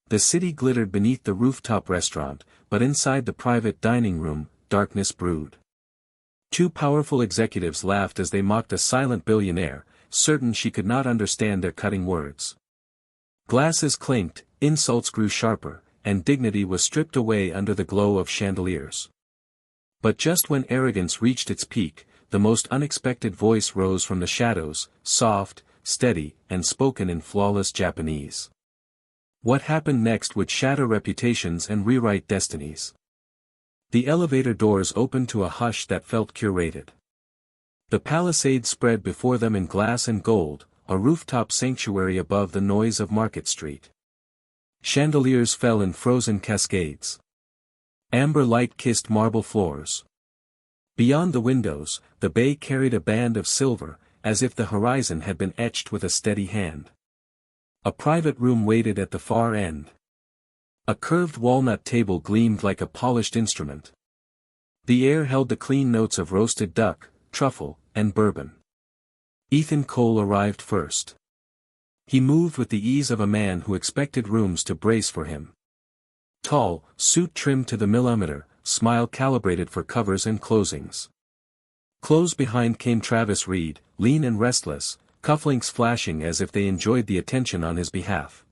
The city glittered beneath the rooftop restaurant, but inside the private dining room, darkness brewed. Two powerful executives laughed as they mocked a silent billionaire, certain she could not understand their cutting words. Glasses clinked, insults grew sharper, and dignity was stripped away under the glow of chandeliers. But just when arrogance reached its peak, the most unexpected voice rose from the shadows, soft, steady, and spoken in flawless Japanese. What happened next would shatter reputations and rewrite destinies. The elevator doors opened to a hush that felt curated. The palisade spread before them in glass and gold, a rooftop sanctuary above the noise of Market Street. Chandeliers fell in frozen cascades. Amber light kissed marble floors. Beyond the windows, the bay carried a band of silver, as if the horizon had been etched with a steady hand. A private room waited at the far end. A curved walnut table gleamed like a polished instrument. The air held the clean notes of roasted duck, truffle, and bourbon. Ethan Cole arrived first. He moved with the ease of a man who expected rooms to brace for him. Tall, suit trimmed to the millimeter, smile calibrated for covers and closings. Close behind came Travis Reed, lean and restless, cufflinks flashing as if they enjoyed the attention on his behalf.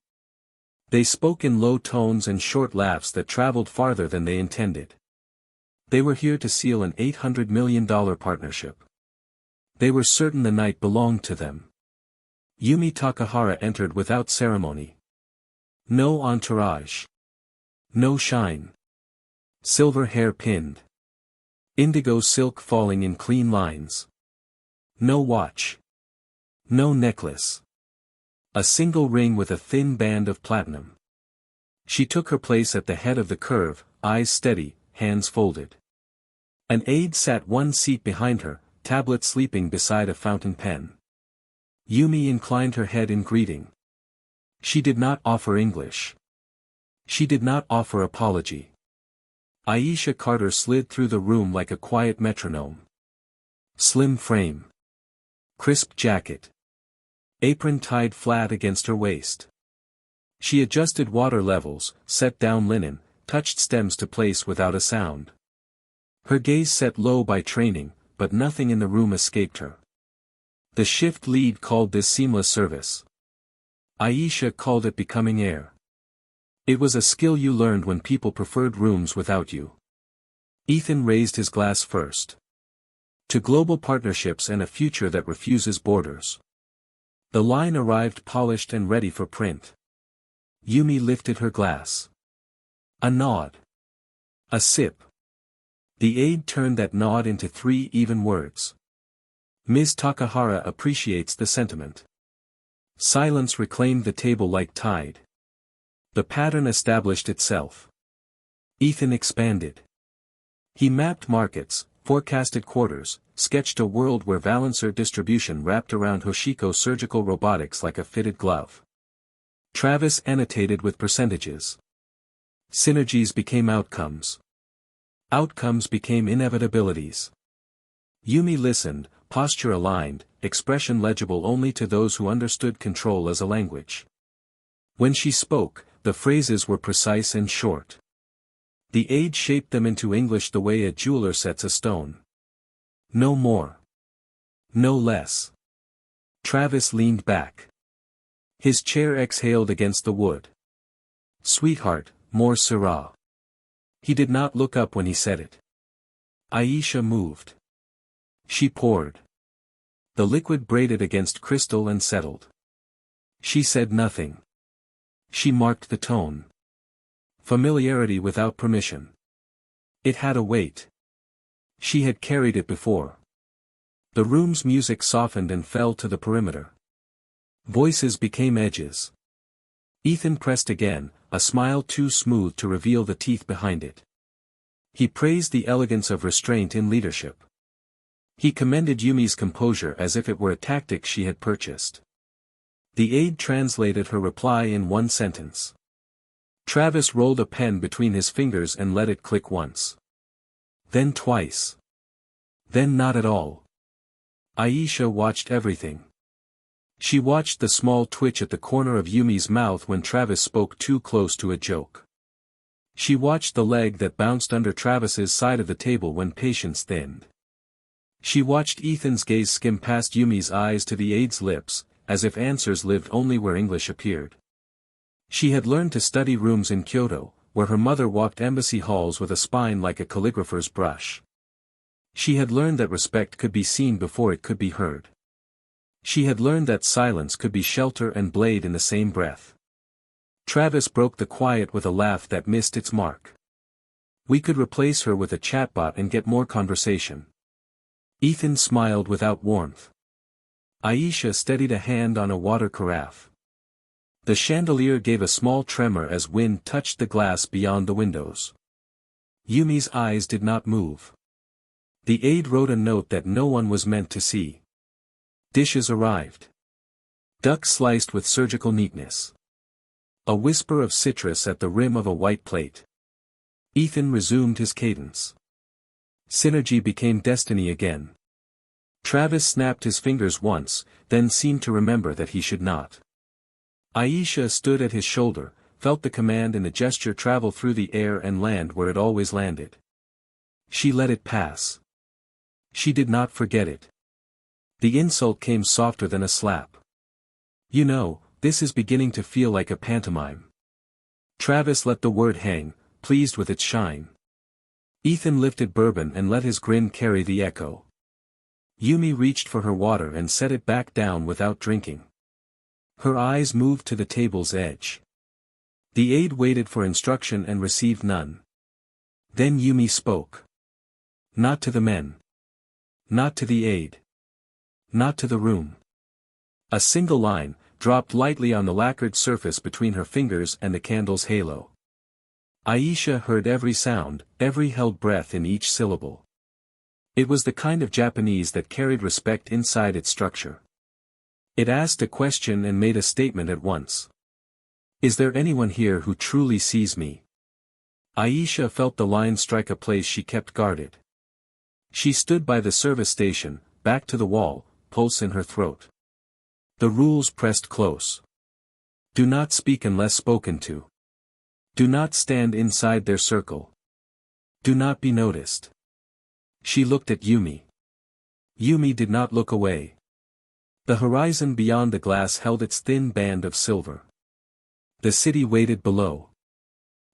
They spoke in low tones and short laughs that traveled farther than they intended. They were here to seal an $800 million partnership. They were certain the night belonged to them. Yumi Takahara entered without ceremony. No entourage. No shine. Silver hair pinned. Indigo silk falling in clean lines. No watch. No necklace. A single ring with a thin band of platinum. She took her place at the head of the curve, eyes steady, hands folded. An aide sat one seat behind her, tablet sleeping beside a fountain pen. Yumi inclined her head in greeting. She did not offer English. She did not offer apology. Aisha Carter slid through the room like a quiet metronome. Slim frame. Crisp jacket. Apron tied flat against her waist. She adjusted water levels, set down linen, touched stems to place without a sound. Her gaze set low by training, but nothing in the room escaped her. The shift lead called this seamless service. Aisha called it becoming air. It was a skill you learned when people preferred rooms without you. Ethan raised his glass first. To global partnerships and a future that refuses borders. The line arrived polished and ready for print. Yumi lifted her glass. A nod. A sip. The aide turned that nod into 3 even words. Ms. Takahara appreciates the sentiment. Silence reclaimed the table like tide. The pattern established itself. Ethan expanded. He mapped markets, forecasted quarters, sketched a world where Valancer distribution wrapped around Hoshiko surgical robotics like a fitted glove. Travis annotated with percentages. Synergies became outcomes. Outcomes became inevitabilities. Yumi listened, posture aligned, expression legible only to those who understood control as a language. When she spoke, the phrases were precise and short. The aide shaped them into English the way a jeweler sets a stone. No more. No less. Travis leaned back. His chair exhaled against the wood. Sweetheart, more Syrah. He did not look up when he said it. Aisha moved. She poured. The liquid braided against crystal and settled. She said nothing. She marked the tone. Familiarity without permission. It had a weight. She had carried it before. The room's music softened and fell to the perimeter. Voices became edges. Ethan pressed again, a smile too smooth to reveal the teeth behind it. He praised the elegance of restraint in leadership. He commended Yumi's composure as if it were a tactic she had purchased. The aide translated her reply in one sentence. Travis rolled a pen between his fingers and let it click once. Then twice. Then not at all. Aisha watched everything. She watched the small twitch at the corner of Yumi's mouth when Travis spoke too close to a joke. She watched the leg that bounced under Travis's side of the table when patience thinned. She watched Ethan's gaze skim past Yumi's eyes to the aide's lips, as if answers lived only where English appeared. She had learned to study rooms in Kyoto, where her mother walked embassy halls with a spine like a calligrapher's brush. She had learned that respect could be seen before it could be heard. She had learned that silence could be shelter and blade in the same breath. Travis broke the quiet with a laugh that missed its mark. We could replace her with a chatbot and get more conversation. Ethan smiled without warmth. Aisha steadied a hand on a water carafe. The chandelier gave a small tremor as wind touched the glass beyond the windows. Yumi's eyes did not move. The aide wrote a note that no one was meant to see. Dishes arrived. Duck sliced with surgical neatness. A whisper of citrus at the rim of a white plate. Ethan resumed his cadence. Synergy became destiny again. Travis snapped his fingers once, then seemed to remember that he should not. Aisha stood at his shoulder, felt the command in the gesture travel through the air and land where it always landed. She let it pass. She did not forget it. The insult came softer than a slap. You know, this is beginning to feel like a pantomime. Travis let the word hang, pleased with its shine. Ethan lifted bourbon and let his grin carry the echo. Yumi reached for her water and set it back down without drinking. Her eyes moved to the table's edge. The aide waited for instruction and received none. Then Yumi spoke. Not to the men. Not to the aide. Not to the room. A single line, dropped lightly on the lacquered surface between her fingers and the candle's halo. Aisha heard every sound, every held breath in each syllable. It was the kind of Japanese that carried respect inside its structure. It asked a question and made a statement at once. Is there anyone here who truly sees me? Aisha felt the line strike a place she kept guarded. She stood by the service station, back to the wall, pulse in her throat. The rules pressed close. Do not speak unless spoken to. Do not stand inside their circle. Do not be noticed. She looked at Yumi. Yumi did not look away. The horizon beyond the glass held its thin band of silver. The city waited below.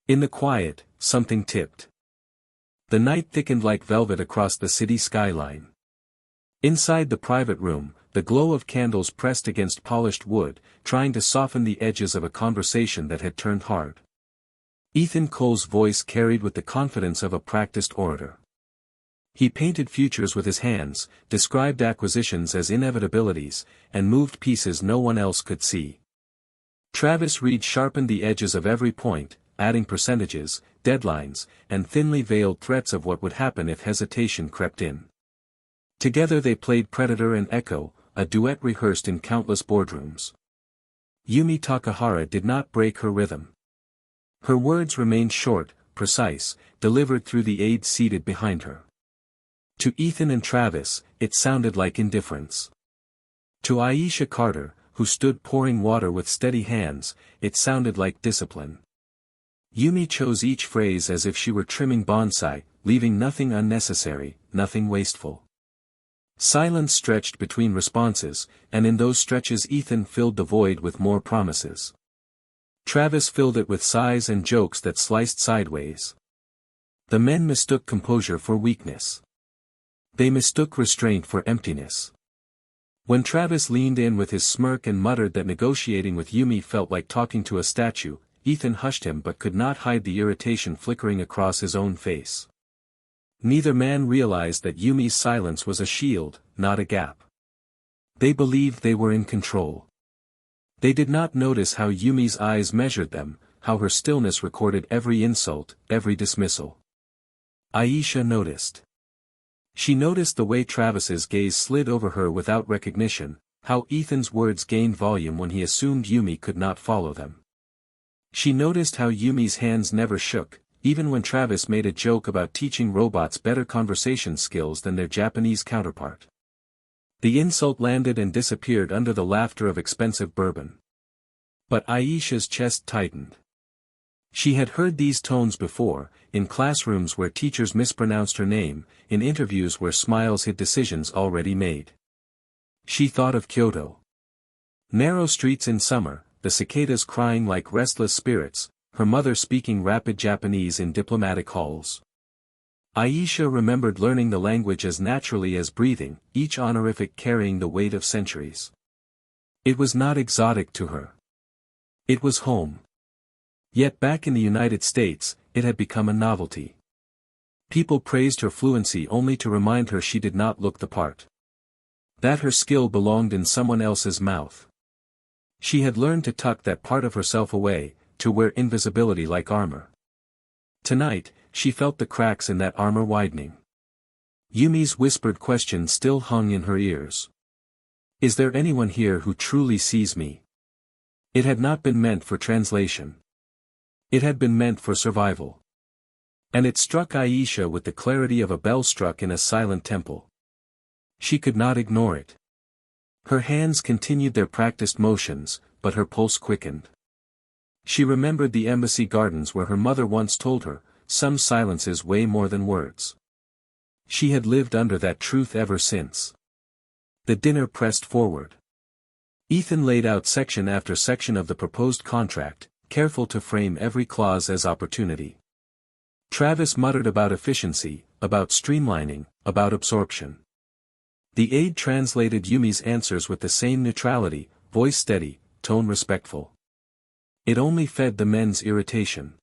In the quiet, something tipped. The night thickened like velvet across the city skyline. Inside the private room, the glow of candles pressed against polished wood, trying to soften the edges of a conversation that had turned hard. Ethan Cole's voice carried with the confidence of a practiced orator. He painted futures with his hands, described acquisitions as inevitabilities, and moved pieces no one else could see. Travis Reed sharpened the edges of every point, adding percentages, deadlines, and thinly veiled threats of what would happen if hesitation crept in. Together they played Predator and Echo, a duet rehearsed in countless boardrooms. Yumi Takahara did not break her rhythm. Her words remained short, precise, delivered through the aide seated behind her. To Ethan and Travis, it sounded like indifference. To Aisha Carter, who stood pouring water with steady hands, it sounded like discipline. Yumi chose each phrase as if she were trimming bonsai, leaving nothing unnecessary, nothing wasteful. Silence stretched between responses, and in those stretches Ethan filled the void with more promises. Travis filled it with sighs and jokes that sliced sideways. The men mistook composure for weakness. They mistook restraint for emptiness. When Travis leaned in with his smirk and muttered that negotiating with Yumi felt like talking to a statue, Ethan hushed him but could not hide the irritation flickering across his own face. Neither man realized that Yumi's silence was a shield, not a gap. They believed they were in control. They did not notice how Yumi's eyes measured them, how her stillness recorded every insult, every dismissal. Aisha noticed. She noticed the way Travis's gaze slid over her without recognition, how Ethan's words gained volume when he assumed Yumi could not follow them. She noticed how Yumi's hands never shook, even when Travis made a joke about teaching robots better conversation skills than their Japanese counterpart. The insult landed and disappeared under the laughter of expensive bourbon. But Aisha's chest tightened. She had heard these tones before, in classrooms where teachers mispronounced her name, in interviews where smiles hid decisions already made. She thought of Kyoto. Narrow streets in summer, the cicadas crying like restless spirits, her mother speaking rapid Japanese in diplomatic halls. Aisha remembered learning the language as naturally as breathing, each honorific carrying the weight of centuries. It was not exotic to her. It was home. Yet back in the United States, it had become a novelty. People praised her fluency only to remind her she did not look the part. That her skill belonged in someone else's mouth. She had learned to tuck that part of herself away, to wear invisibility like armor. Tonight, she felt the cracks in that armor widening. Yumi's whispered question still hung in her ears. Is there anyone here who truly sees me? It had not been meant for translation. It had been meant for survival. And it struck Aisha with the clarity of a bell struck in a silent temple. She could not ignore it. Her hands continued their practiced motions, but her pulse quickened. She remembered the embassy gardens where her mother once told her, some silences weigh more than words. She had lived under that truth ever since. The dinner pressed forward. Ethan laid out section after section of the proposed contract, careful to frame every clause as opportunity. Travis muttered about efficiency, about streamlining, about absorption. The aide translated Yumi's answers with the same neutrality, voice steady, tone respectful. It only fed the men's irritation.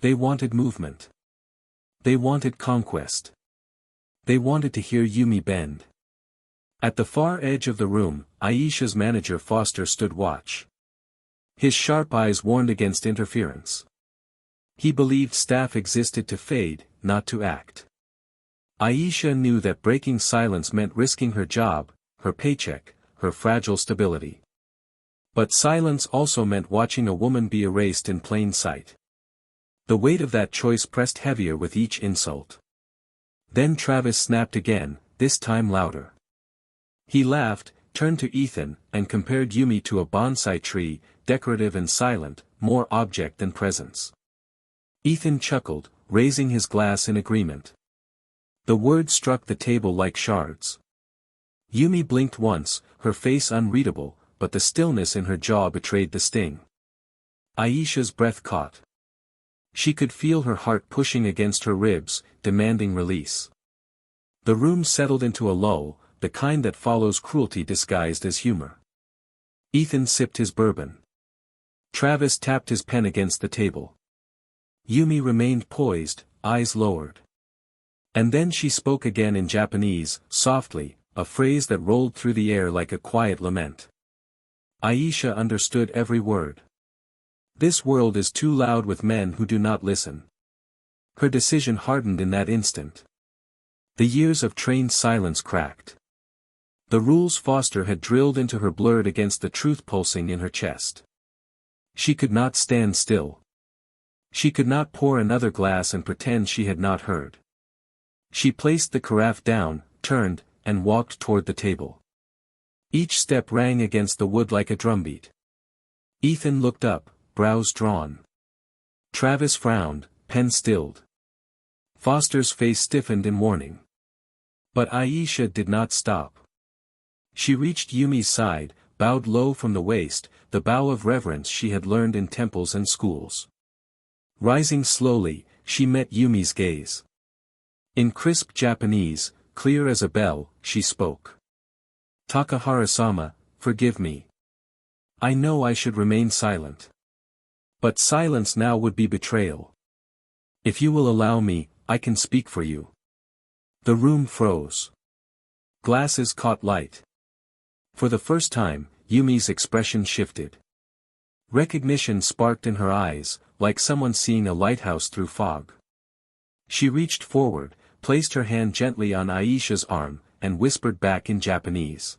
They wanted movement. They wanted conquest. They wanted to hear Yumi bend. At the far edge of the room, Aisha's manager Foster stood watch. His sharp eyes warned against interference. He believed staff existed to fade, not to act. Aisha knew that breaking silence meant risking her job, her paycheck, her fragile stability. But silence also meant watching a woman be erased in plain sight. The weight of that choice pressed heavier with each insult. Then Travis snapped again, this time louder. He laughed, turned to Ethan, and compared Yumi to a bonsai tree, decorative and silent, more object than presence. Ethan chuckled, raising his glass in agreement. The words struck the table like shards. Yumi blinked once, her face unreadable, but the stillness in her jaw betrayed the sting. Aisha's breath caught. She could feel her heart pushing against her ribs, demanding release. The room settled into a lull, the kind that follows cruelty disguised as humor. Ethan sipped his bourbon. Travis tapped his pen against the table. Yumi remained poised, eyes lowered. And then she spoke again in Japanese, softly, a phrase that rolled through the air like a quiet lament. Aisha understood every word. This world is too loud with men who do not listen. Her decision hardened in that instant. The years of trained silence cracked. The rules Foster had drilled into her blurred against the truth pulsing in her chest. She could not stand still. She could not pour another glass and pretend she had not heard. She placed the carafe down, turned, and walked toward the table. Each step rang against the wood like a drumbeat. Ethan looked up, brows drawn. Travis frowned, pen stilled. Foster's face stiffened in warning. But Aisha did not stop. She reached Yumi's side, bowed low from the waist, the bow of reverence she had learned in temples and schools. Rising slowly, she met Yumi's gaze. In crisp Japanese, clear as a bell, she spoke. Takahara-sama, forgive me. I know I should remain silent. But silence now would be betrayal. If you will allow me, I can speak for you. The room froze. Glasses caught light. For the first time, Yumi's expression shifted. Recognition sparked in her eyes, like someone seeing a lighthouse through fog. She reached forward, placed her hand gently on Aisha's arm, and whispered back in Japanese.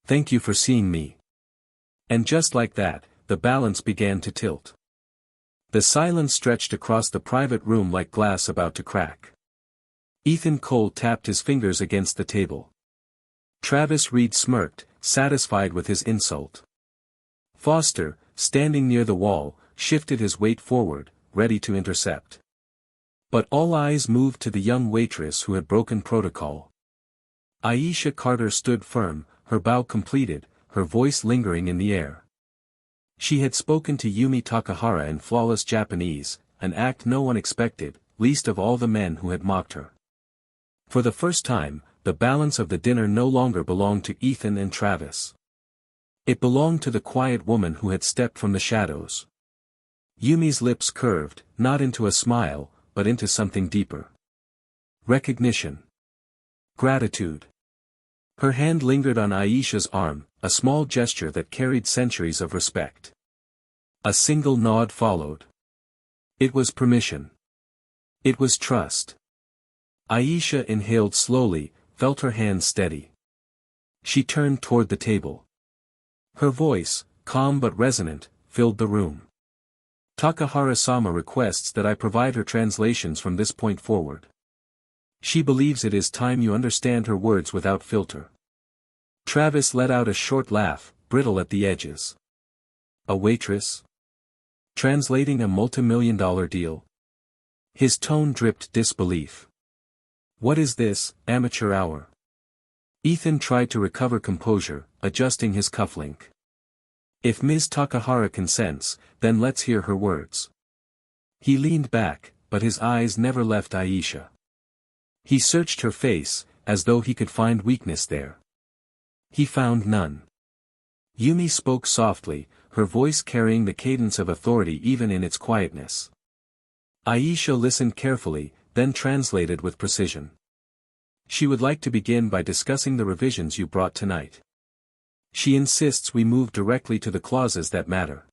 Thank you for seeing me. And just like that, the balance began to tilt. The silence stretched across the private room like glass about to crack. Ethan Cole tapped his fingers against the table. Travis Reed smirked, satisfied with his insult. Foster, standing near the wall, shifted his weight forward, ready to intercept. But all eyes moved to the young waitress who had broken protocol. Aisha Carter stood firm, her bow completed, her voice lingering in the air. She had spoken to Yumi Takahara in flawless Japanese, an act no one expected, least of all the men who had mocked her. For the first time, the balance of the dinner no longer belonged to Ethan and Travis. It belonged to the quiet woman who had stepped from the shadows. Yumi's lips curved, not into a smile, but into something deeper. Recognition. Gratitude. Her hand lingered on Aisha's arm, a small gesture that carried centuries of respect. A single nod followed. It was permission. It was trust. Aisha inhaled slowly, felt her hands steady. She turned toward the table. Her voice, calm but resonant, filled the room. Takahara-sama requests that I provide her translations from this point forward. She believes it is time you understand her words without filter. Travis let out a short laugh, brittle at the edges. A waitress? Translating a multimillion-dollar deal? His tone dripped disbelief. What is this, amateur hour? Ethan tried to recover composure, adjusting his cufflink. If Ms. Takahara consents, then let's hear her words. He leaned back, but his eyes never left Aisha. He searched her face, as though he could find weakness there. He found none. Yumi spoke softly, her voice carrying the cadence of authority even in its quietness. Aisha listened carefully, then translated with precision. She would like to begin by discussing the revisions you brought tonight. She insists we move directly to the clauses that matter.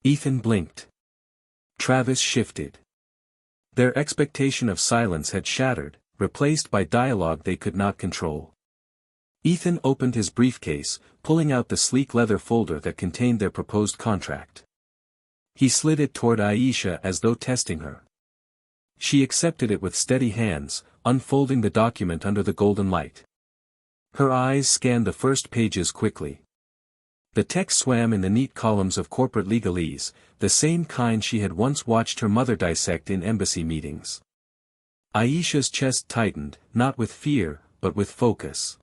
Ethan blinked. Travis shifted. Their expectation of silence had shattered, replaced by dialogue they could not control. Ethan opened his briefcase, pulling out the sleek leather folder that contained their proposed contract. He slid it toward Aisha as though testing her. She accepted it with steady hands, unfolding the document under the golden light. Her eyes scanned the first pages quickly. The text swam in the neat columns of corporate legalese, the same kind she had once watched her mother dissect in embassy meetings. Aisha's chest tightened, not with fear, but with focus.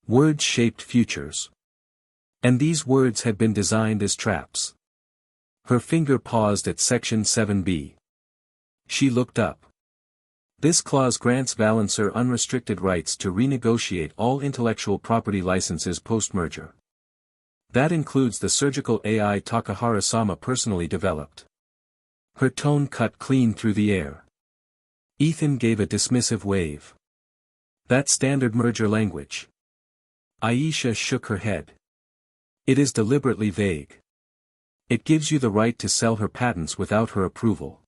Words shaped futures. And these words had been designed as traps. Her finger paused at section 7b. She looked up. This clause grants Valancer unrestricted rights to renegotiate all intellectual property licenses post-merger. That includes the surgical AI Takahara-sama personally developed. Her tone cut clean through the air. Ethan gave a dismissive wave. That's standard merger language. Aisha shook her head. It is deliberately vague. It gives you the right to sell her patents without her approval.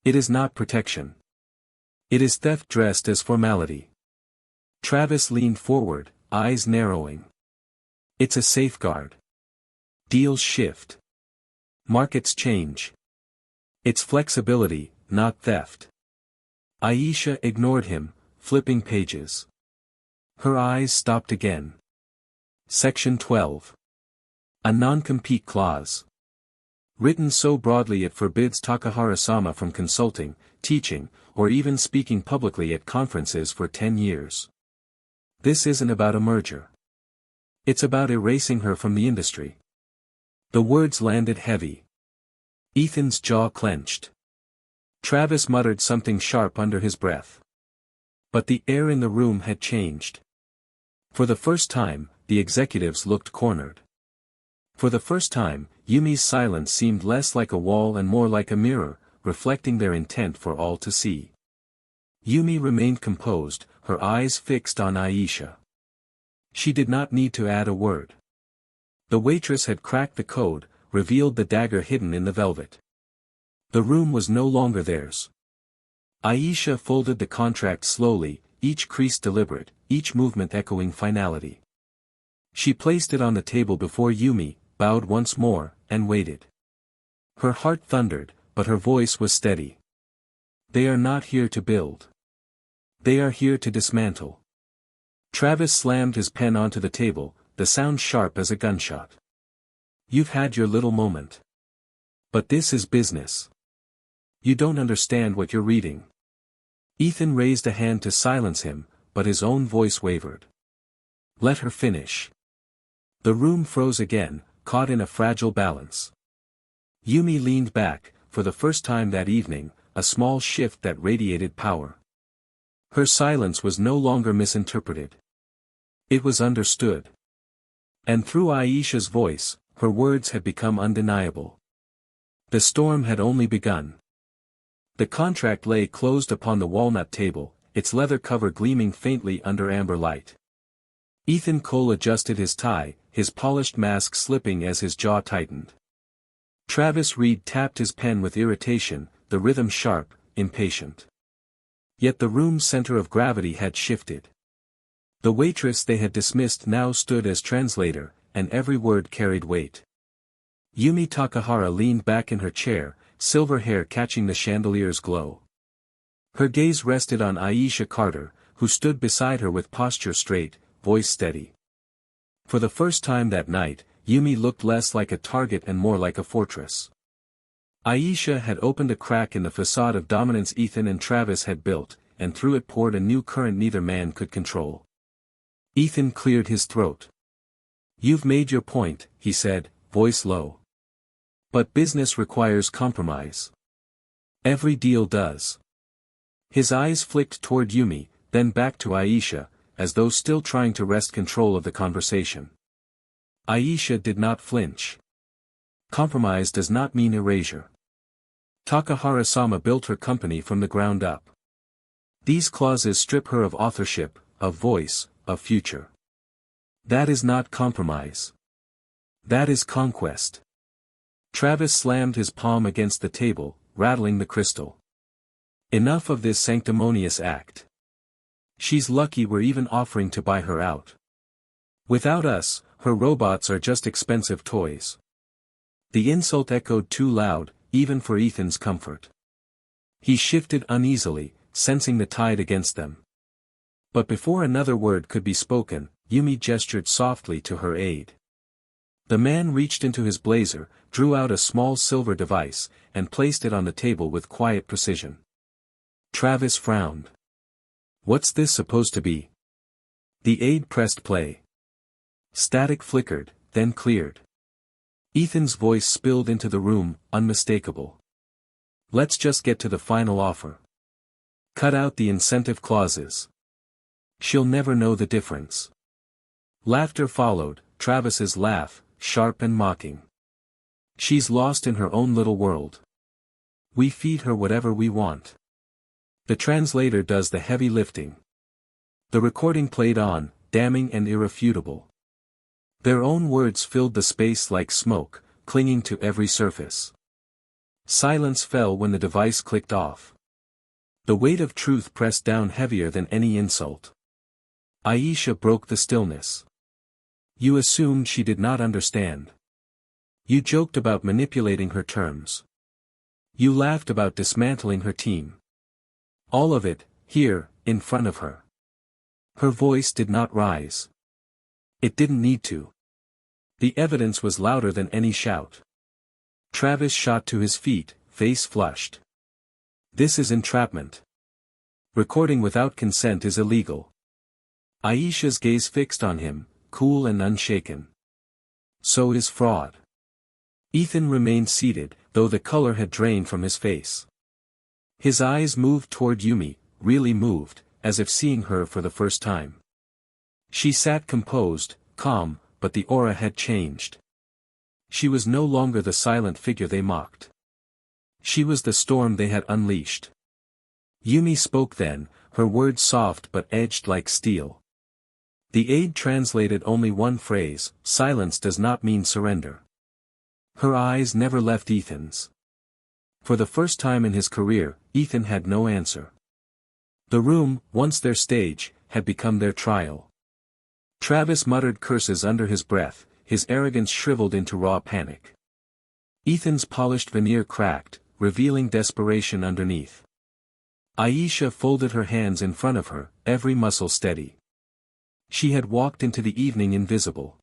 It is not protection. It is theft dressed as formality. Travis leaned forward, eyes narrowing. It's a safeguard. Deals shift. Markets change. It's flexibility, not theft. Aisha ignored him, flipping pages. Her eyes stopped again. Section 12. A non-compete clause. Written so broadly it forbids Takahara-sama from consulting, teaching, or even speaking publicly at conferences for 10 years. This isn't about a merger. It's about erasing her from the industry. The words landed heavy. Ethan's jaw clenched. Travis muttered something sharp under his breath. But the air in the room had changed. For the first time, the executives looked cornered. For the first time, Yumi's silence seemed less like a wall and more like a mirror, reflecting their intent for all to see. Yumi remained composed, her eyes fixed on Aisha. She did not need to add a word. The waitress had cracked the code, revealed the dagger hidden in the velvet. The room was no longer theirs. Aisha folded the contract slowly, each crease deliberate, each movement echoing finality. She placed it on the table before Yumi, bowed once more, and waited. Her heart thundered, but her voice was steady. They are not here to build. They are here to dismantle. Travis slammed his pen onto the table, the sound sharp as a gunshot. You've had your little moment. But this is business. You don't understand what you're reading. Ethan raised a hand to silence him, but his own voice wavered. Let her finish. The room froze again, caught in a fragile balance. Yumi leaned back, for the first time that evening, a small shift that radiated power. Her silence was no longer misinterpreted. It was understood. And through Aisha's voice, her words had become undeniable. The storm had only begun. The contract lay closed upon the walnut table, its leather cover gleaming faintly under amber light. Ethan Cole adjusted his tie, his polished mask slipping as his jaw tightened. Travis Reed tapped his pen with irritation, the rhythm sharp, impatient. Yet the room's center of gravity had shifted. The waitress they had dismissed now stood as translator, and every word carried weight. Yumi Takahara leaned back in her chair, silver hair catching the chandelier's glow. Her gaze rested on Aisha Carter, who stood beside her with posture straight, voice steady. For the first time that night, Yumi looked less like a target and more like a fortress. Aisha had opened a crack in the facade of dominance Ethan and Travis had built, and through it poured a new current neither man could control. Ethan cleared his throat. You've made your point, he said, voice low. But business requires compromise. Every deal does. His eyes flicked toward Yumi, then back to Aisha, as though still trying to wrest control of the conversation. Aisha did not flinch. Compromise does not mean erasure. Takahara-sama built her company from the ground up. These clauses strip her of authorship, of voice, of future. That is not compromise. That is conquest. Travis slammed his palm against the table, rattling the crystal. Enough of this sanctimonious act. She's lucky we're even offering to buy her out. Without us, her robots are just expensive toys. The insult echoed too loud, even for Ethan's comfort. He shifted uneasily, sensing the tide against them. But before another word could be spoken, Yumi gestured softly to her aide. The man reached into his blazer, drew out a small silver device, and placed it on the table with quiet precision. Travis frowned. What's this supposed to be? The aide pressed play. Static flickered, then cleared. Ethan's voice spilled into the room, unmistakable. Let's just get to the final offer. Cut out the incentive clauses. She'll never know the difference. Laughter followed, Travis's laugh, sharp and mocking. She's lost in her own little world. We feed her whatever we want. The translator does the heavy lifting. The recording played on, damning and irrefutable. Their own words filled the space like smoke, clinging to every surface. Silence fell when the device clicked off. The weight of truth pressed down heavier than any insult. Aisha broke the stillness. You assumed she did not understand. You joked about manipulating her terms. You laughed about dismantling her team. All of it, here, in front of her. Her voice did not rise. It didn't need to. The evidence was louder than any shout. Travis shot to his feet, face flushed. This is entrapment. Recording without consent is illegal. Aisha's gaze fixed on him, cool and unshaken. So is fraud. Ethan remained seated, though the color had drained from his face. His eyes moved toward Yumi, really moved, as if seeing her for the first time. She sat composed, calm, but the aura had changed. She was no longer the silent figure they mocked. She was the storm they had unleashed. Yumi spoke then, her words soft but edged like steel. The aide translated only one phrase, silence does not mean surrender. Her eyes never left Ethan's. For the first time in his career, Ethan had no answer. The room, once their stage, had become their trial. Travis muttered curses under his breath, his arrogance shriveled into raw panic. Ethan's polished veneer cracked, revealing desperation underneath. Aisha folded her hands in front of her, every muscle steady. She had walked into the evening invisible.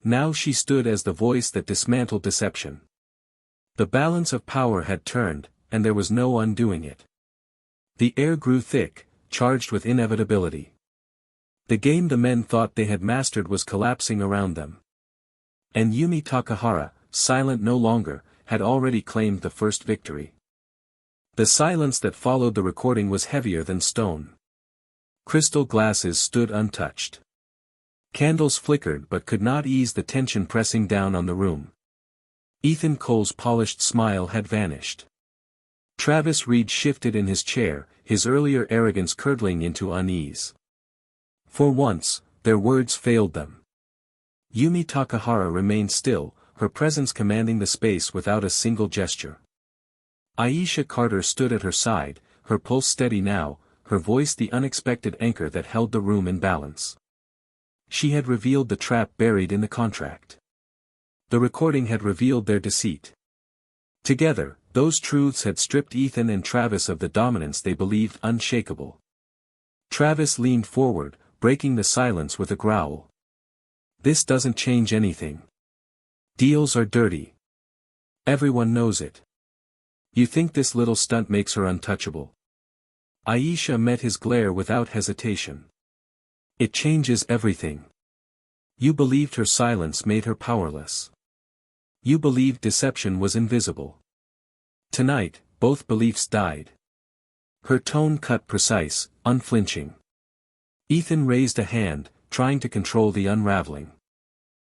Now she stood as the voice that dismantled deception. The balance of power had turned, and there was no undoing it. The air grew thick, charged with inevitability. The game the men thought they had mastered was collapsing around them. And Yumi Takahara, silent no longer, had already claimed the first victory. The silence that followed the recording was heavier than stone. Crystal glasses stood untouched. Candles flickered but could not ease the tension pressing down on the room. Ethan Cole's polished smile had vanished. Travis Reed shifted in his chair, his earlier arrogance curdling into unease. For once, their words failed them. Yumi Takahara remained still, her presence commanding the space without a single gesture. Aisha Carter stood at her side, her pulse steady now, her voice the unexpected anchor that held the room in balance. She had revealed the trap buried in the contract. The recording had revealed their deceit. Together, those truths had stripped Ethan and Travis of the dominance they believed unshakable. Travis leaned forward, breaking the silence with a growl. "This doesn't change anything. Deals are dirty. Everyone knows it. You think this little stunt makes her untouchable?" Aisha met his glare without hesitation. "It changes everything. You believed her silence made her powerless. You believed deception was invisible. Tonight, both beliefs died." Her tone cut precise, unflinching. Ethan raised a hand, trying to control the unraveling.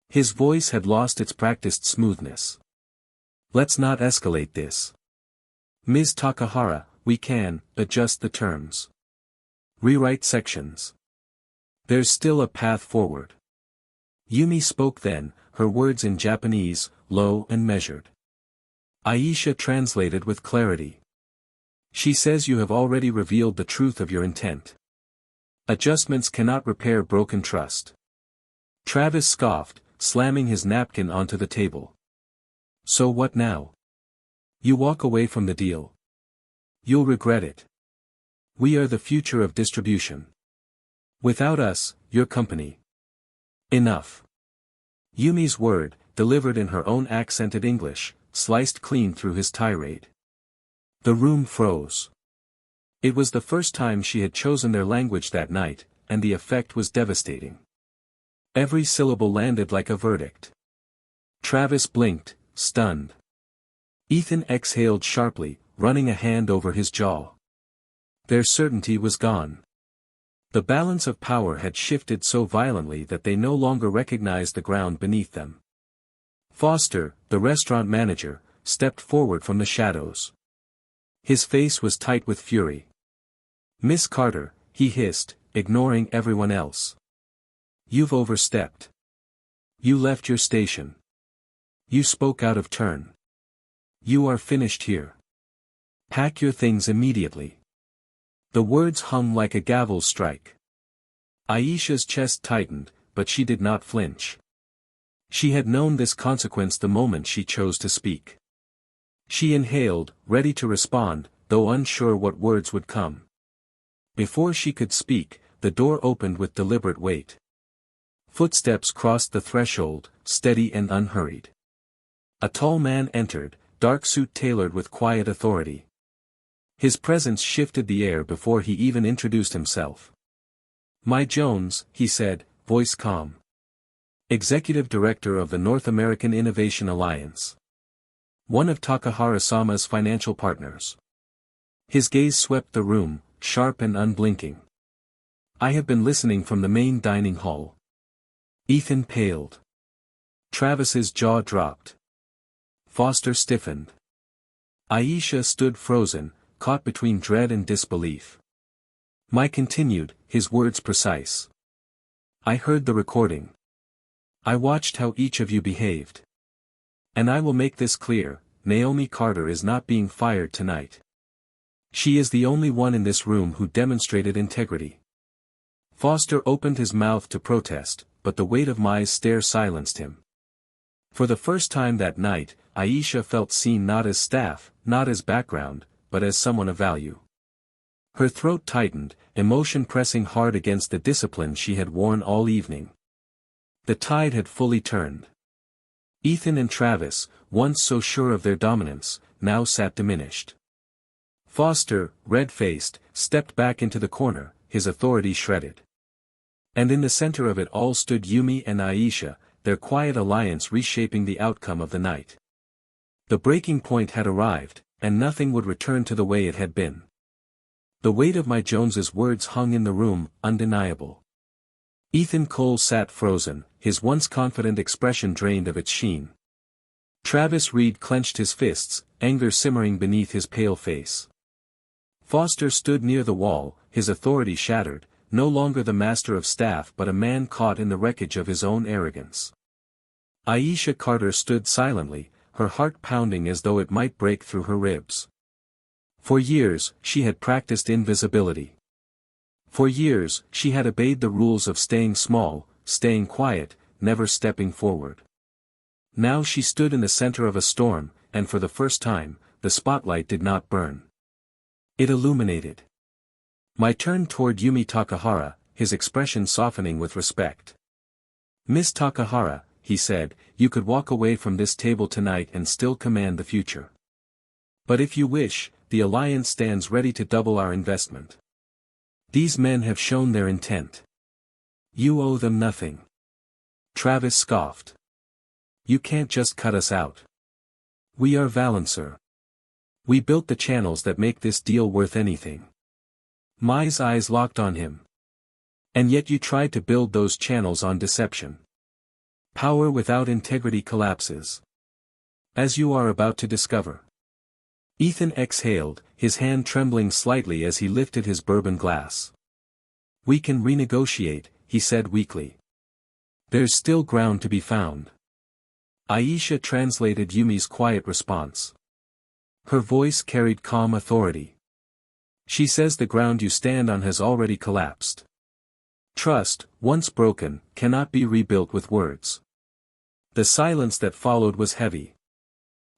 His voice had lost its practiced smoothness. "Let's not escalate this. Ms. Takahara, we can adjust the terms. Rewrite sections. There's still a path forward." Yumi spoke then, her words in Japanese, low and measured. Aisha translated with clarity. "She says you have already revealed the truth of your intent. Adjustments cannot repair broken trust." Travis scoffed, slamming his napkin onto the table. "So what now? You walk away from the deal. You'll regret it. We are the future of distribution. Without us, your company." "Enough." Yumi's word, delivered in her own accented English, sliced clean through his tirade. The room froze. It was the first time she had chosen their language that night, and the effect was devastating. Every syllable landed like a verdict. Travis blinked, stunned. Ethan exhaled sharply, running a hand over his jaw. Their certainty was gone. The balance of power had shifted so violently that they no longer recognized the ground beneath them. Foster, the restaurant manager, stepped forward from the shadows. His face was tight with fury. "Miss Carter," he hissed, ignoring everyone else. "You've overstepped. You left your station. You spoke out of turn. You are finished here. Pack your things immediately." The words hung like a gavel strike. Aisha's chest tightened, but she did not flinch. She had known this consequence the moment she chose to speak. She inhaled, ready to respond, though unsure what words would come. Before she could speak, the door opened with deliberate weight. Footsteps crossed the threshold, steady and unhurried. A tall man entered, dark suit tailored with quiet authority. His presence shifted the air before he even introduced himself. "My Jones," he said, voice calm. "Executive Director of the North American Innovation Alliance. One of Takahara-sama's financial partners." His gaze swept the room, sharp and unblinking. "I have been listening from the main dining hall." Ethan paled. Travis's jaw dropped. Foster stiffened. Aisha stood frozen, caught between dread and disbelief. Mike continued, his words precise. "I heard the recording. I watched how each of you behaved. And I will make this clear, Naomi Carter is not being fired tonight. She is the only one in this room who demonstrated integrity." Foster opened his mouth to protest, but the weight of Mai's stare silenced him. For the first time that night, Aisha felt seen not as staff, not as background, but as someone of value. Her throat tightened, emotion pressing hard against the discipline she had worn all evening. The tide had fully turned. Ethan and Travis, once so sure of their dominance, now sat diminished. Foster, red-faced, stepped back into the corner, his authority shredded. And in the center of it all stood Yumi and Aisha, their quiet alliance reshaping the outcome of the night. The breaking point had arrived, and nothing would return to the way it had been. The weight of my Jones's words hung in the room, undeniable. Ethan Cole sat frozen, his once confident expression drained of its sheen. Travis Reed clenched his fists, anger simmering beneath his pale face. Foster stood near the wall, his authority shattered, no longer the master of staff but a man caught in the wreckage of his own arrogance. Aisha Carter stood silently, her heart pounding as though it might break through her ribs. For years, she had practiced invisibility. For years, she had obeyed the rules of staying small, staying quiet, never stepping forward. Now she stood in the center of a storm, and for the first time, the spotlight did not burn. It illuminated. My turn toward Yumi Takahara, his expression softening with respect. "Miss Takahara," he said, "you could walk away from this table tonight and still command the future. But if you wish, the alliance stands ready to double our investment. These men have shown their intent. You owe them nothing." Travis scoffed. "You can't just cut us out. We are Valancer. We built the channels that make this deal worth anything." Mai's eyes locked on him. "And yet you tried to build those channels on deception. Power without integrity collapses. As you are about to discover." Ethan exhaled, his hand trembling slightly as he lifted his bourbon glass. "We can renegotiate," he said weakly. "There's still ground to be found." Aisha translated Yumi's quiet response. Her voice carried calm authority. "She says the ground you stand on has already collapsed. Trust, once broken, cannot be rebuilt with words." The silence that followed was heavy.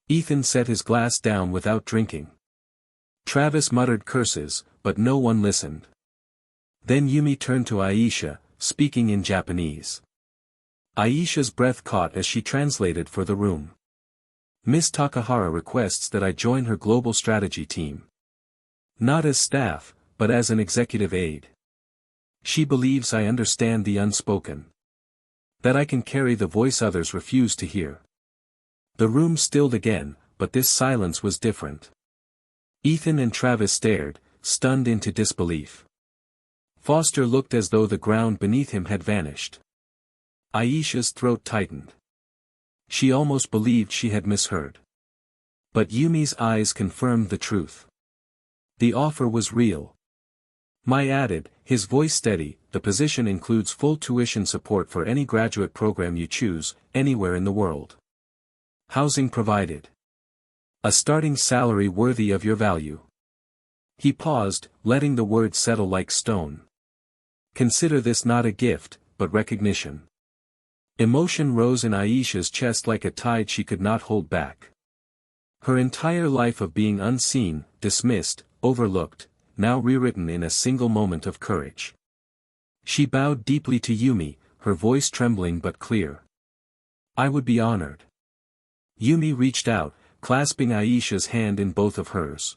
Ethan set his glass down without drinking. Travis muttered curses, but no one listened. Then Yumi turned to Aisha, speaking in Japanese. Aisha's breath caught as she translated for the room. "Miss Takahara requests that I join her global strategy team. Not as staff, but as an executive aide. She believes I understand the unspoken. That I can carry the voice others refuse to hear." The room stilled again, but this silence was different. Ethan and Travis stared, stunned into disbelief. Foster looked as though the ground beneath him had vanished. Aisha's throat tightened. She almost believed she had misheard. But Yumi's eyes confirmed the truth. The offer was real. Mai added, his voice steady, "The position includes full tuition support for any graduate program you choose, anywhere in the world. Housing provided. A starting salary worthy of your value." He paused, letting the words settle like stone. "Consider this not a gift, but recognition." Emotion rose in Aisha's chest like a tide she could not hold back. Her entire life of being unseen, dismissed, overlooked, now rewritten in a single moment of courage. She bowed deeply to Yumi, her voice trembling but clear. "I would be honored." Yumi reached out, clasping Aisha's hand in both of hers.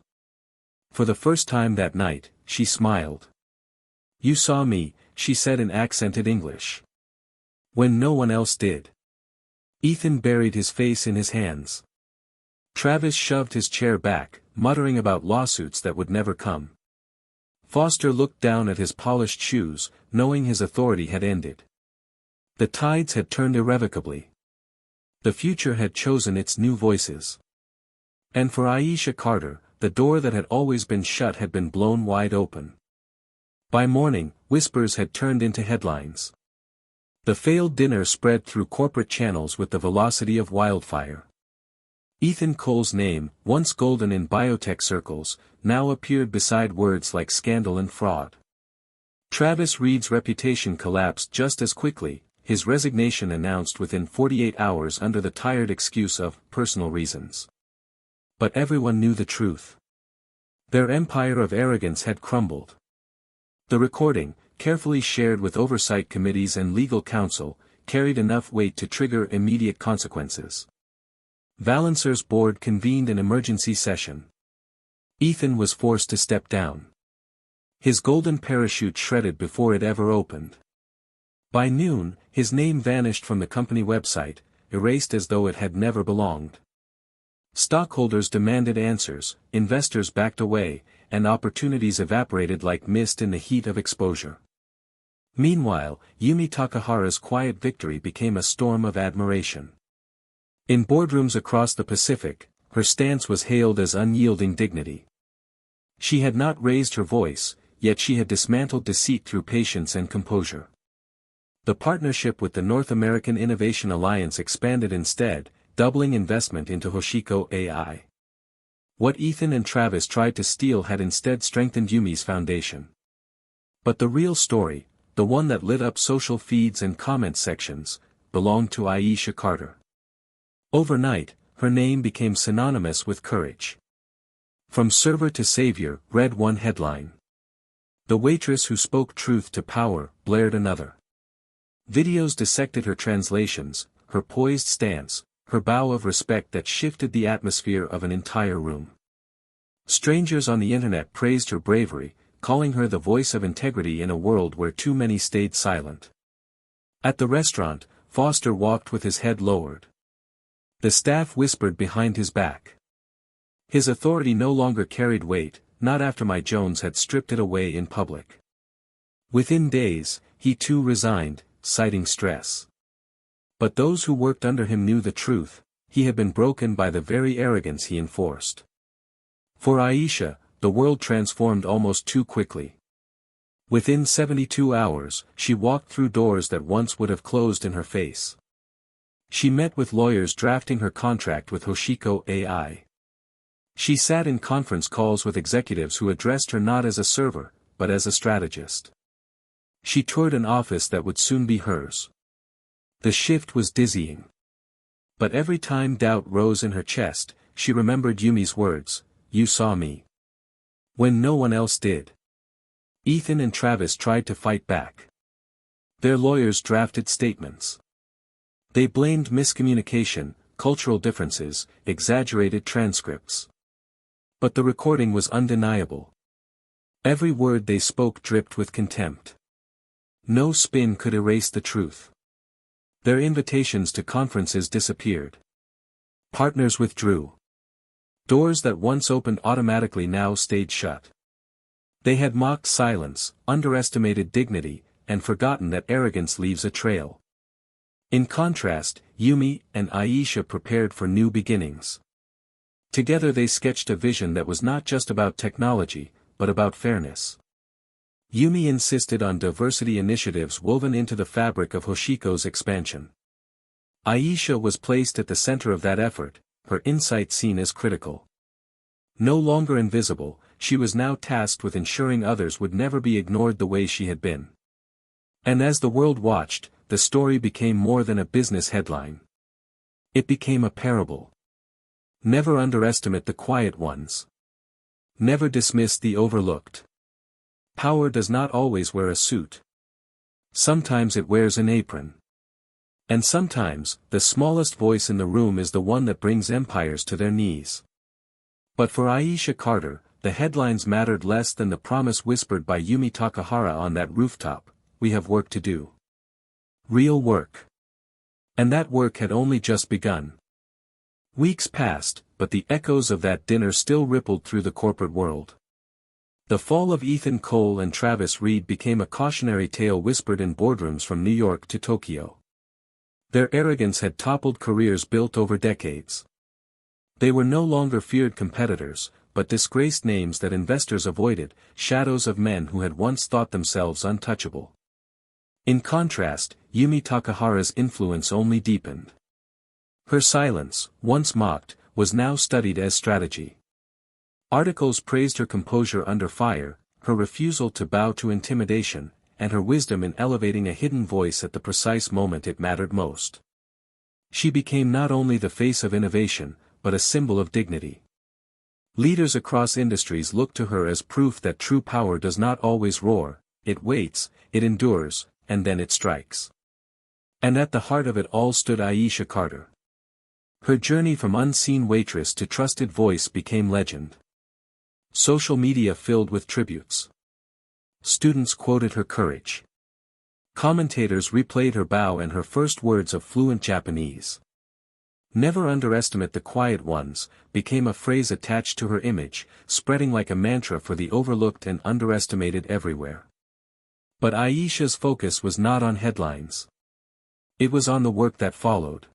For the first time that night, she smiled. "You saw me," she said in accented English. "When no one else did." Ethan buried his face in his hands. Travis shoved his chair back, muttering about lawsuits that would never come. Foster looked down at his polished shoes, knowing his authority had ended. The tides had turned irrevocably. The future had chosen its new voices. And for Aisha Carter, the door that had always been shut had been blown wide open. By morning, whispers had turned into headlines. The failed dinner spread through corporate channels with the velocity of wildfire. Ethan Cole's name, once golden in biotech circles, now appeared beside words like scandal and fraud. Travis Reed's reputation collapsed just as quickly, his resignation announced within 48 hours under the tired excuse of personal reasons. But everyone knew the truth. Their empire of arrogance had crumbled. The recording, carefully shared with oversight committees and legal counsel, carried enough weight to trigger immediate consequences. Valancer's board convened an emergency session. Ethan was forced to step down. His golden parachute shredded before it ever opened. By noon, his name vanished from the company website, erased as though it had never belonged. Stockholders demanded answers, investors backed away, and opportunities evaporated like mist in the heat of exposure. Meanwhile, Yumi Takahara's quiet victory became a storm of admiration. In boardrooms across the Pacific, her stance was hailed as unyielding dignity. She had not raised her voice, yet she had dismantled deceit through patience and composure. The partnership with the North American Innovation Alliance expanded instead, doubling investment into Hoshiko AI. What Ethan and Travis tried to steal had instead strengthened Yumi's foundation. But the real story, the one that lit up social feeds and comment sections, belonged to Aisha Carter. Overnight, her name became synonymous with courage. From server to savior, read one headline. The waitress who spoke truth to power, blared another. Videos dissected her translations, her poised stance, her bow of respect that shifted the atmosphere of an entire room. Strangers on the internet praised her bravery, calling her the voice of integrity in a world where too many stayed silent. At the restaurant, Foster walked with his head lowered. The staff whispered behind his back. His authority no longer carried weight, not after my Jones had stripped it away in public. Within days, he too resigned, citing stress. But those who worked under him knew the truth, he had been broken by the very arrogance he enforced. For Aisha, the world transformed almost too quickly. Within 72 hours, she walked through doors that once would have closed in her face. She met with lawyers drafting her contract with Hoshiko AI. She sat in conference calls with executives who addressed her not as a server, but as a strategist. She toured an office that would soon be hers. The shift was dizzying. But every time doubt rose in her chest, she remembered Yumi's words, "You saw me when no one else did." Ethan and Travis tried to fight back. Their lawyers drafted statements. They blamed miscommunication, cultural differences, exaggerated transcripts. But the recording was undeniable. Every word they spoke dripped with contempt. No spin could erase the truth. Their invitations to conferences disappeared. Partners withdrew. Doors that once opened automatically now stayed shut. They had mocked silence, underestimated dignity, and forgotten that arrogance leaves a trail. In contrast, Yumi and Aisha prepared for new beginnings. Together they sketched a vision that was not just about technology, but about fairness. Yumi insisted on diversity initiatives woven into the fabric of Hoshiko's expansion. Aisha was placed at the center of that effort, her insight seen as critical. No longer invisible, she was now tasked with ensuring others would never be ignored the way she had been. And as the world watched, the story became more than a business headline. It became a parable. Never underestimate the quiet ones. Never dismiss the overlooked. Power does not always wear a suit. Sometimes it wears an apron. And sometimes, the smallest voice in the room is the one that brings empires to their knees. But for Aisha Carter, the headlines mattered less than the promise whispered by Yumi Takahara on that rooftop: "We have work to do." Real work. And that work had only just begun. Weeks passed, but the echoes of that dinner still rippled through the corporate world. The fall of Ethan Cole and Travis Reed became a cautionary tale whispered in boardrooms from New York to Tokyo. Their arrogance had toppled careers built over decades. They were no longer feared competitors, but disgraced names that investors avoided, shadows of men who had once thought themselves untouchable. In contrast, Yumi Takahara's influence only deepened. Her silence, once mocked, was now studied as strategy. Articles praised her composure under fire, her refusal to bow to intimidation, and her wisdom in elevating a hidden voice at the precise moment it mattered most. She became not only the face of innovation, but a symbol of dignity. Leaders across industries looked to her as proof that true power does not always roar, it waits, it endures, and then it strikes. And at the heart of it all stood Aisha Carter. Her journey from unseen waitress to trusted voice became legend. Social media filled with tributes. Students quoted her courage. Commentators replayed her bow and her first words of fluent Japanese. "Never underestimate the quiet ones," became a phrase attached to her image, spreading like a mantra for the overlooked and underestimated everywhere. But Aisha's focus was not on headlines. It was on the work that followed.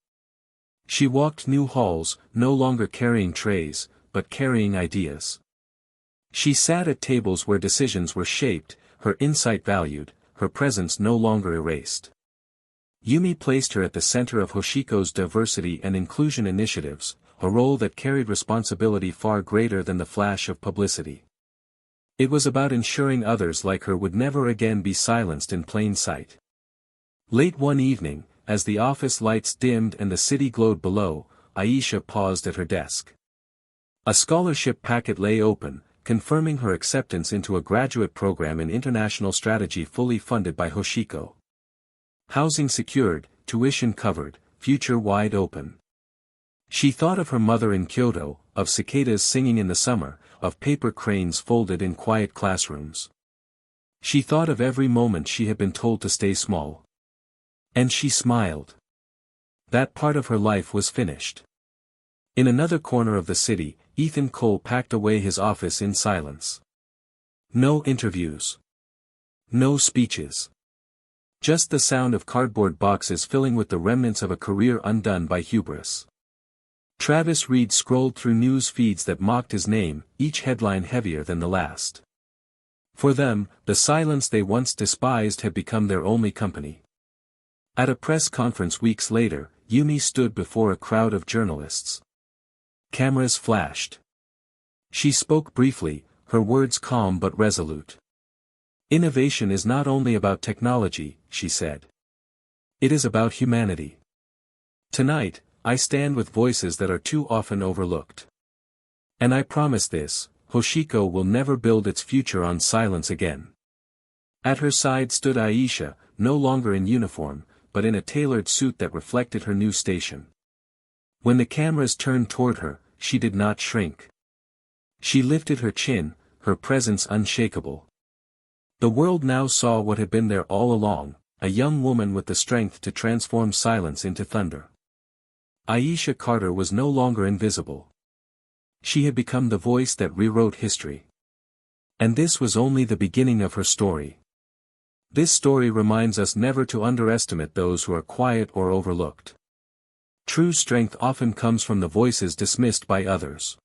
She walked new halls, no longer carrying trays, but carrying ideas. She sat at tables where decisions were shaped, her insight valued, her presence no longer erased. Yumi placed her at the center of Hoshiko's diversity and inclusion initiatives, a role that carried responsibility far greater than the flash of publicity. It was about ensuring others like her would never again be silenced in plain sight. Late one evening, as the office lights dimmed and the city glowed below, Aisha paused at her desk. A scholarship packet lay open, confirming her acceptance into a graduate program in international strategy fully funded by Hoshiko. Housing secured, tuition covered, future wide open. She thought of her mother in Kyoto, of cicadas singing in the summer, of paper cranes folded in quiet classrooms. She thought of every moment she had been told to stay small. And she smiled. That part of her life was finished. In another corner of the city, Ethan Cole packed away his office in silence. No interviews. No speeches. Just the sound of cardboard boxes filling with the remnants of a career undone by hubris. Travis Reed scrolled through news feeds that mocked his name, each headline heavier than the last. For them, the silence they once despised had become their only company. At a press conference weeks later, Yumi stood before a crowd of journalists. Cameras flashed. She spoke briefly, her words calm but resolute. "Innovation is not only about technology," she said. "It is about humanity. Tonight, I stand with voices that are too often overlooked. And I promise this, Hoshiko will never build its future on silence again." At her side stood Aisha, no longer in uniform, but in a tailored suit that reflected her new station. When the cameras turned toward her, she did not shrink. She lifted her chin, her presence unshakable. The world now saw what had been there all along, a young woman with the strength to transform silence into thunder. Aisha Carter was no longer invisible. She had become the voice that rewrote history. And this was only the beginning of her story. This story reminds us never to underestimate those who are quiet or overlooked. True strength often comes from the voices dismissed by others.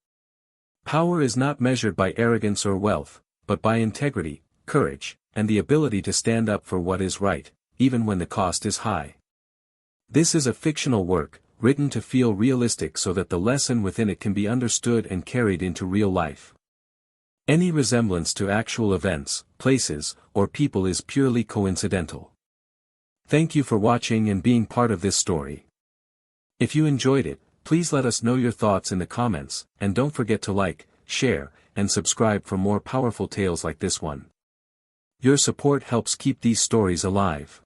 Power is not measured by arrogance or wealth, but by integrity, courage, and the ability to stand up for what is right, even when the cost is high. This is a fictional work, written to feel realistic so that the lesson within it can be understood and carried into real life. Any resemblance to actual events, places, or people is purely coincidental. Thank you for watching and being part of this story. If you enjoyed it, please let us know your thoughts in the comments, and don't forget to like, share, and subscribe for more powerful tales like this one. Your support helps keep these stories alive.